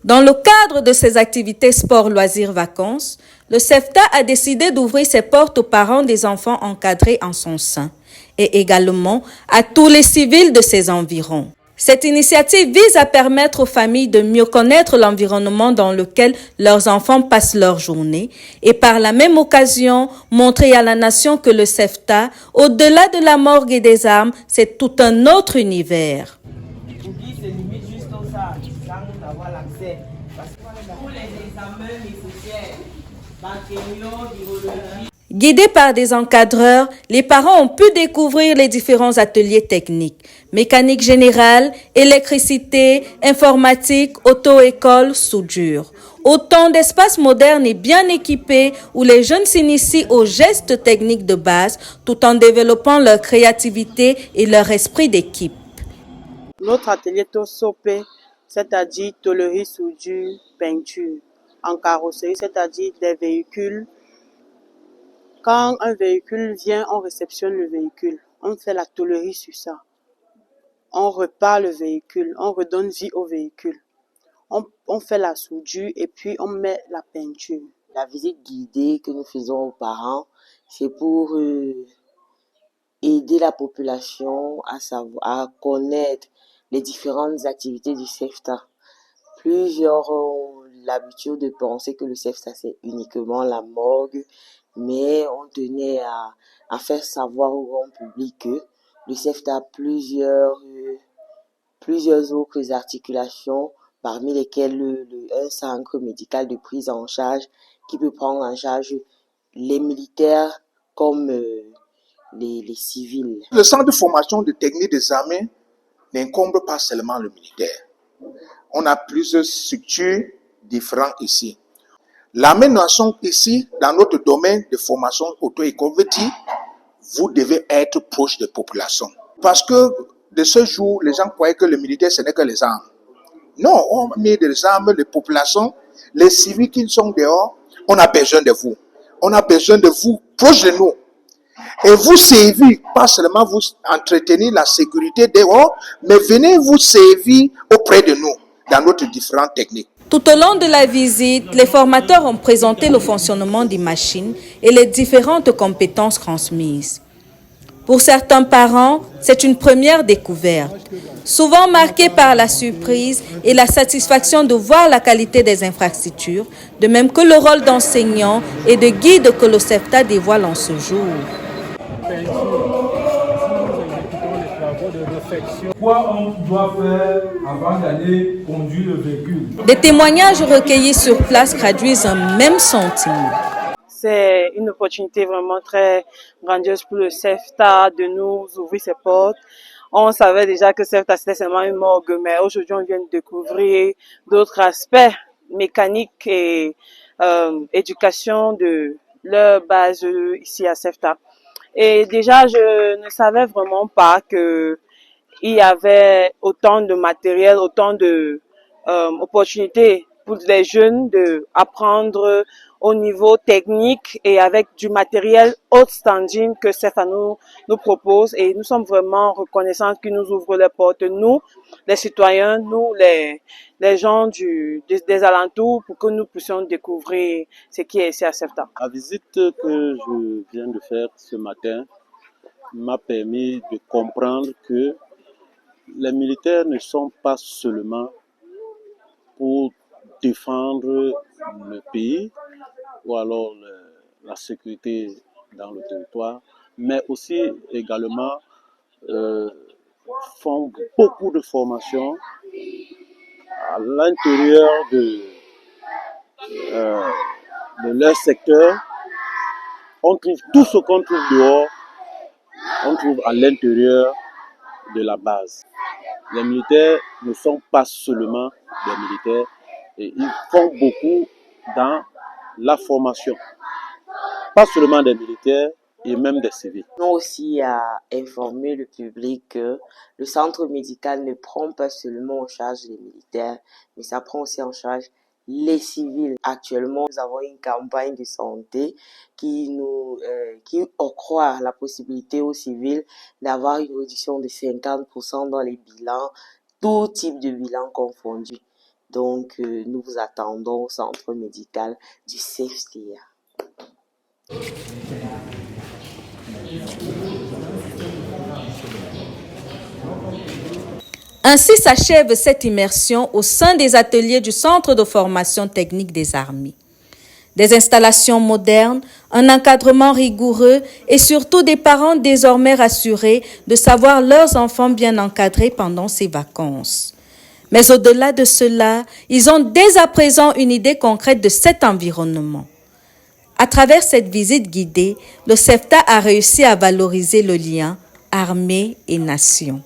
Dans le cadre de ses activités sport, loisirs, vacances, le CEFTA a décidé d'ouvrir ses portes aux parents des enfants encadrés en son sein et également à tous les civils de ses environs. Cette initiative vise à permettre aux familles de mieux connaître l'environnement dans lequel leurs enfants passent leur journée et par la même occasion montrer à la nation que le CEFTA, au-delà de la morgue et des armes, c'est tout un autre univers. Oublie se limite juste ça, sans avoir l'accès. Parce que pour les examens nécessaires, bactériaux, virologie. Guidés par des encadreurs, les parents ont pu découvrir les différents ateliers techniques, mécanique générale, électricité, informatique, auto-école, soudure. Autant d'espaces modernes et bien équipés où les jeunes s'initient aux gestes techniques de base tout en développant leur créativité et leur esprit d'équipe. Notre atelier TOSOP, c'est-à-dire tôlerie, soudure, peinture, en carrosserie, c'est-à-dire des véhicules. Quand un véhicule vient, on réceptionne le véhicule. On fait la tôlerie sur ça. On repart le véhicule, on redonne vie au véhicule. On fait la soudure et puis on met la peinture. La visite guidée que nous faisons aux parents, c'est pour aider la population à connaître les différentes activités du CEFTA. Plusieurs ont l'habitude de penser que le CEFTA c'est uniquement la morgue, mais on tenait à faire savoir au grand public que le CEFTA a plusieurs autres articulations, parmi lesquelles un centre médical de prise en charge qui peut prendre en charge les militaires comme les civils. Le centre de formation de technique des armées n'incombe pas seulement le militaire. On a plusieurs structures différentes ici. L'armée nation ici, dans notre domaine de formation auto-école, vous devez être proche des populations. Parce que de ce jour, les gens croyaient que le militaire, ce n'est que les armes. Non, on met des armes, les populations, les civils qui sont dehors, on a besoin de vous. On a besoin de vous, proche de nous. Et vous servir, pas seulement vous entretenir la sécurité dehors, mais venez vous servir auprès de nous, dans notre différentes techniques. Tout au long de la visite, les formateurs ont présenté le fonctionnement des machines et les différentes compétences transmises. Pour certains parents, c'est une première découverte, souvent marquée par la surprise et la satisfaction de voir la qualité des infrastructures, de même que le rôle d'enseignant et de guide que le CEFTA dévoile en ce jour. Quoi on doit faire avant d'aller conduire le véhicule. Des témoignages recueillis sur place traduisent un même sentiment. C'est une opportunité vraiment très grandiose pour le CEFTA de nous ouvrir ses portes. On savait déjà que CEFTA c'était seulement une morgue, mais aujourd'hui on vient de découvrir d'autres aspects mécaniques et éducation de leur base ici à CEFTA. Et déjà je ne savais vraiment pas que il y avait autant de matériel, autant de opportunités pour les jeunes de apprendre au niveau technique et avec du matériel haute standing que CEFTA nous propose. Et nous sommes vraiment reconnaissants qu'ils nous ouvrent les portes, nous, les citoyens, nous, les gens des alentours, pour que nous puissions découvrir ce qui est ici à CEFTA. La visite que je viens de faire ce matin m'a permis de comprendre que les militaires ne sont pas seulement pour défendre le pays ou alors la sécurité dans le territoire, mais aussi également font beaucoup de formations à l'intérieur de leur secteur. On trouve tout ce qu'on trouve dehors, on trouve à l'intérieur de la base. Les militaires ne sont pas seulement des militaires, et ils font beaucoup dans la formation. Pas seulement des militaires et même des civils. Nous aussi à informer le public que le centre médical ne prend pas seulement en charge les militaires, mais ça prend aussi en charge les civils. Actuellement, nous avons une campagne de santé qui octroie la possibilité aux civils d'avoir une réduction de 50% dans les bilans, tout type de bilan confondu. Donc, nous vous attendons au centre médical du CEFTA. Ainsi s'achève cette immersion au sein des ateliers du Centre de formation technique des armées. Des installations modernes, un encadrement rigoureux et surtout des parents désormais rassurés de savoir leurs enfants bien encadrés pendant ces vacances. Mais au-delà de cela, ils ont dès à présent une idée concrète de cet environnement. À travers cette visite guidée, le CEFTA a réussi à valoriser le lien armée et nation.